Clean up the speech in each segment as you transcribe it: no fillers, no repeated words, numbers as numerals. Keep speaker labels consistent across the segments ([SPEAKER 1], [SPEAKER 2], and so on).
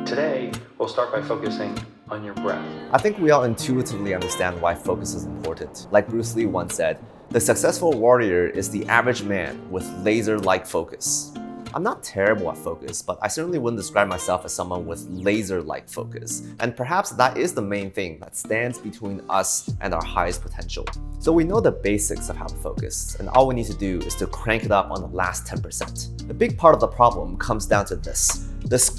[SPEAKER 1] Today, we'll start by focusing on your breath.
[SPEAKER 2] I think we all intuitively understand why focus is important. Like Bruce Lee once said, the successful warrior is the average man with laser-like focus. I'm not terrible at focus, but I certainly wouldn't describe myself as someone with laser-like focus. And perhaps that is the main thing that stands between us and our highest potential. So we know the basics of how to focus, and all we need to do is to crank it up on the last 10%. A big part of the problem comes down to this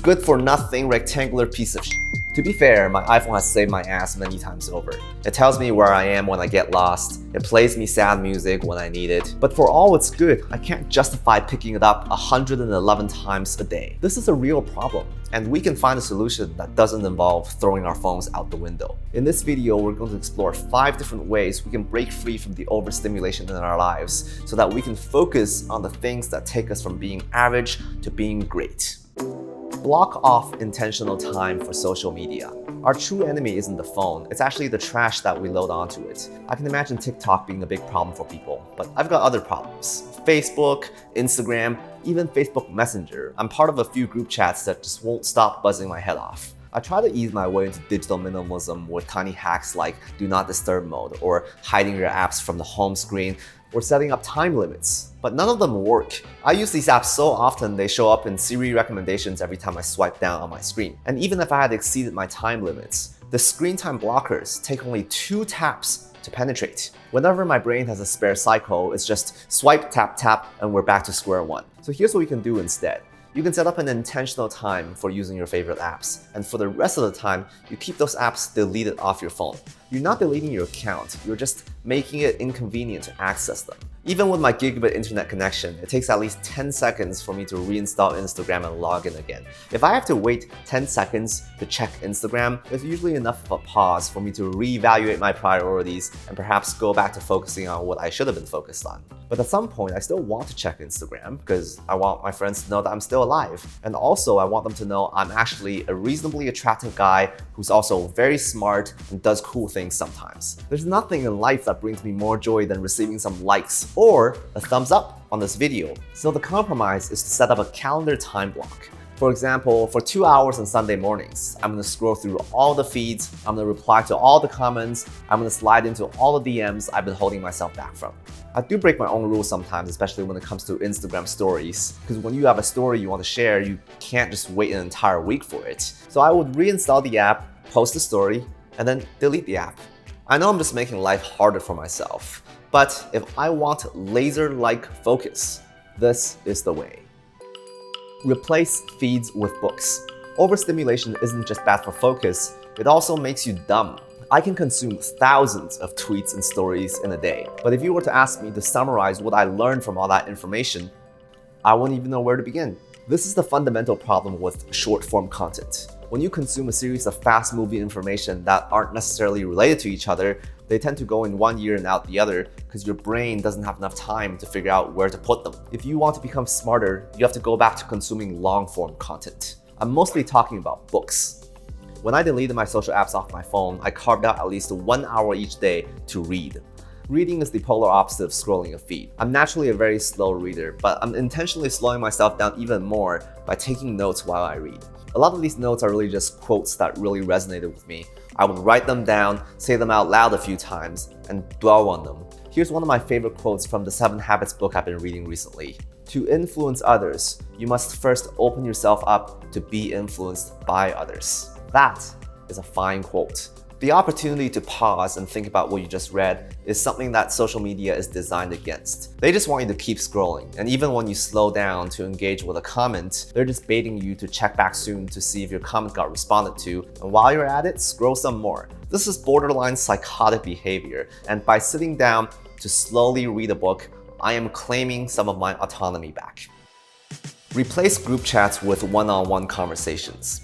[SPEAKER 2] good-for-nothing rectangular piece of shit. To be fair, my iPhone has saved my ass many times over. It tells me where I am when I get lost, it plays me sad music when I need it, but for all its good, I can't justify picking it up 111 times a day. This is a real problem, and we can find a solution that doesn't involve throwing our phones out the window. In this video, we're going to explore 5 different ways we can break free from the overstimulation in our lives so that we can focus on the things that take us from being average to being great. Block off intentional time for social media. Our true enemy isn't the phone, it's actually the trash that we load onto it. I can imagine TikTok being a big problem for people, but I've got other problems. Facebook, Instagram, even Facebook Messenger. I'm part of a few group chats that just won't stop buzzing my head off. I try to ease my way into digital minimalism with tiny hacks like do not disturb mode, or hiding your apps from the home screen, or setting up time limits, but none of them work. I use these apps so often they show up in Siri recommendations every time I swipe down on my screen. And even if I had exceeded my time limits, the screen time blockers take only 2 taps to penetrate. Whenever my brain has a spare cycle, it's just swipe, tap, tap, and we're back to square one. So here's what we can do instead. You can set up an intentional time for using your favorite apps, and for the rest of the time, you keep those apps deleted off your phone. You're not deleting your account, you're just making it inconvenient to access them. Even with my gigabit internet connection, it takes at least 10 seconds for me to reinstall Instagram and log in again. If I have to wait 10 seconds to check Instagram, it's usually enough of a pause for me to reevaluate my priorities and perhaps go back to focusing on what I should have been focused on. But at some point, I still want to check Instagram because I want my friends to know that I'm still alive. And also, I want them to know I'm actually a reasonably attractive guy who's also very smart and does cool things sometimes. There's nothing in life that brings me more joy than receiving some likes or a thumbs up on this video. So the compromise is to set up a calendar time block. For example, for 2 hours on Sunday mornings, I'm gonna scroll through all the feeds, I'm gonna reply to all the comments, I'm gonna slide into all the DMs I've been holding myself back from. I do break my own rules sometimes, especially when it comes to Instagram stories, because when you have a story you want to share, you can't just wait an entire week for it. So I would reinstall the app, post the story, and then delete the app. I know I'm just making life harder for myself, but if I want laser-like focus, this is the way. Replace feeds with books. Overstimulation isn't just bad for focus, it also makes you dumb. I can consume thousands of tweets and stories in a day, but if you were to ask me to summarize what I learned from all that information, I wouldn't even know where to begin. This is the fundamental problem with short-form content. When you consume a series of fast-moving information that aren't necessarily related to each other, they tend to go in one ear and out the other because your brain doesn't have enough time to figure out where to put them. If you want to become smarter, you have to go back to consuming long-form content. I'm mostly talking about books. When I deleted my social apps off my phone, I carved out at least 1 hour each day to read. Reading is the polar opposite of scrolling a feed. I'm naturally a very slow reader, but I'm intentionally slowing myself down even more by taking notes while I read. A lot of these notes are really just quotes that really resonated with me. I would write them down, say them out loud a few times, and dwell on them. Here's one of my favorite quotes from the 7 Habits book I've been reading recently. To influence others, you must first open yourself up to be influenced by others. That is a fine quote. The opportunity to pause and think about what you just read is something that social media is designed against. They just want you to keep scrolling, and even when you slow down to engage with a comment, they're just baiting you to check back soon to see if your comment got responded to, and while you're at it, scroll some more. This is borderline psychotic behavior, and by sitting down to slowly read a book, I am claiming some of my autonomy back. Replace group chats with one-on-one conversations.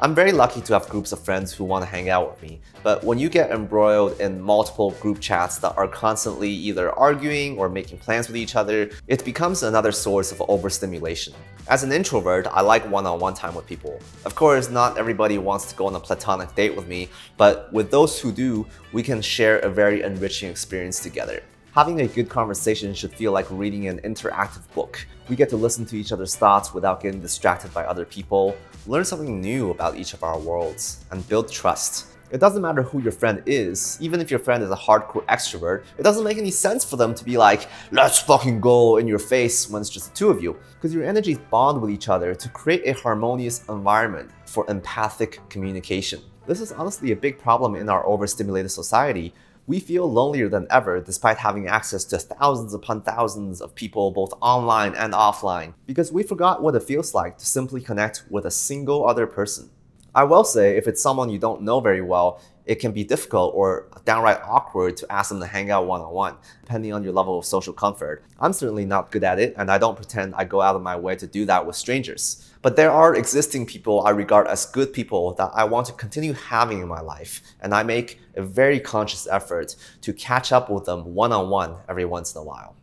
[SPEAKER 2] I'm very lucky to have groups of friends who want to hang out with me, but when you get embroiled in multiple group chats that are constantly either arguing or making plans with each other, it becomes another source of overstimulation. As an introvert, I like one-on-one time with people. Of course, not everybody wants to go on a platonic date with me, but with those who do, we can share a very enriching experience together. Having a good conversation should feel like reading an interactive book. We get to listen to each other's thoughts without getting distracted by other people. learn something new about each of our worlds, and build trust. It doesn't matter who your friend is, even if your friend is a hardcore extrovert, it doesn't make any sense for them to be like, let's fucking go in your face when it's just the two of you, because your energies bond with each other to create a harmonious environment for empathic communication. This is honestly a big problem in our overstimulated society. We feel lonelier than ever despite having access to thousands upon thousands of people both online and offline, because we forgot what it feels like to simply connect with a single other person. I will say, if it's someone you don't know very well, it can be difficult or downright awkward to ask them to hang out one-on-one, depending on your level of social comfort. I'm certainly not good at it, and I don't pretend I go out of my way to do that with strangers. But there are existing people I regard as good people that I want to continue having in my life, and I make a very conscious effort to catch up with them one-on-one every once in a while.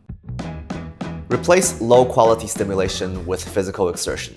[SPEAKER 2] Replace low-quality stimulation with physical exertion.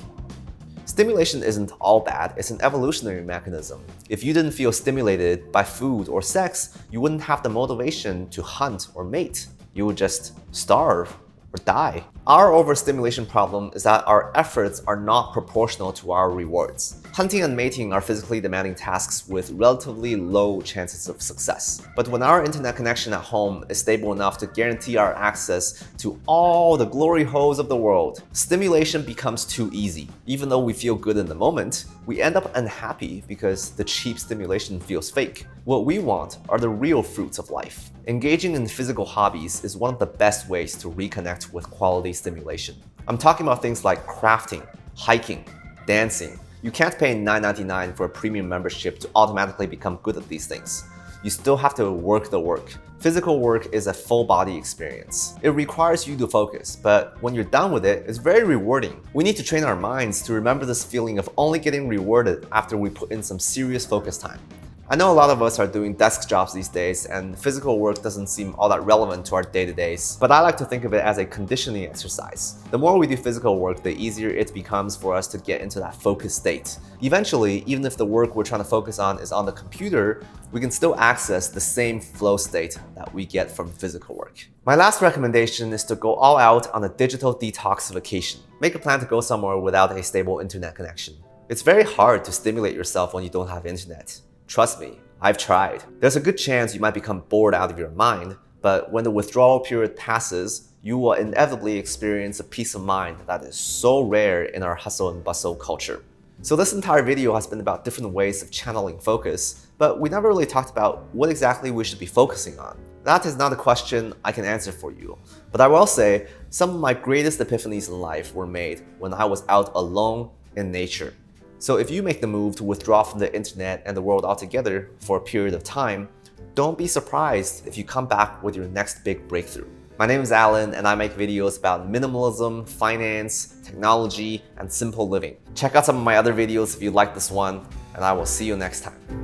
[SPEAKER 2] Stimulation isn't all bad, it's an evolutionary mechanism. If you didn't feel stimulated by food or sex, you wouldn't have the motivation to hunt or mate. You would just starve or die. Our overstimulation problem is that our efforts are not proportional to our rewards. Hunting and mating are physically demanding tasks with relatively low chances of success. But when our internet connection at home is stable enough to guarantee our access to all the glory holes of the world, stimulation becomes too easy. Even though we feel good in the moment, we end up unhappy because the cheap stimulation feels fake. What we want are the real fruits of life. Engaging in physical hobbies is one of the best ways to reconnect with quality stimulation. I'm talking about things like crafting, hiking, dancing. You can't pay $9.99 for a premium membership to automatically become good at these things. You still have to work the work. Physical work is a full body experience. It requires you to focus, but when you're done with it, it's very rewarding. We need to train our minds to remember this feeling of only getting rewarded after we put in some serious focus time. I know a lot of us are doing desk jobs these days, and physical work doesn't seem all that relevant to our day-to-days, but I like to think of it as a conditioning exercise. The more we do physical work, the easier it becomes for us to get into that focused state. Eventually, even if the work we're trying to focus on is on the computer, we can still access the same flow state that we get from physical work. My last recommendation is to go all out on a digital detoxification. Make a plan to go somewhere without a stable internet connection. It's very hard to stimulate yourself when you don't have internet. Trust me, I've tried. There's a good chance you might become bored out of your mind, but when the withdrawal period passes, you will inevitably experience a peace of mind that is so rare in our hustle and bustle culture. So this entire video has been about different ways of channeling focus, but we never really talked about what exactly we should be focusing on. That is not a question I can answer for you, but I will say some of my greatest epiphanies in life were made when I was out alone in nature. So if you make the move to withdraw from the internet and the world altogether for a period of time, don't be surprised if you come back with your next big breakthrough. My name is Alan, and I make videos about minimalism, finance, technology, and simple living. Check out some of my other videos if you like this one, and I will see you next time.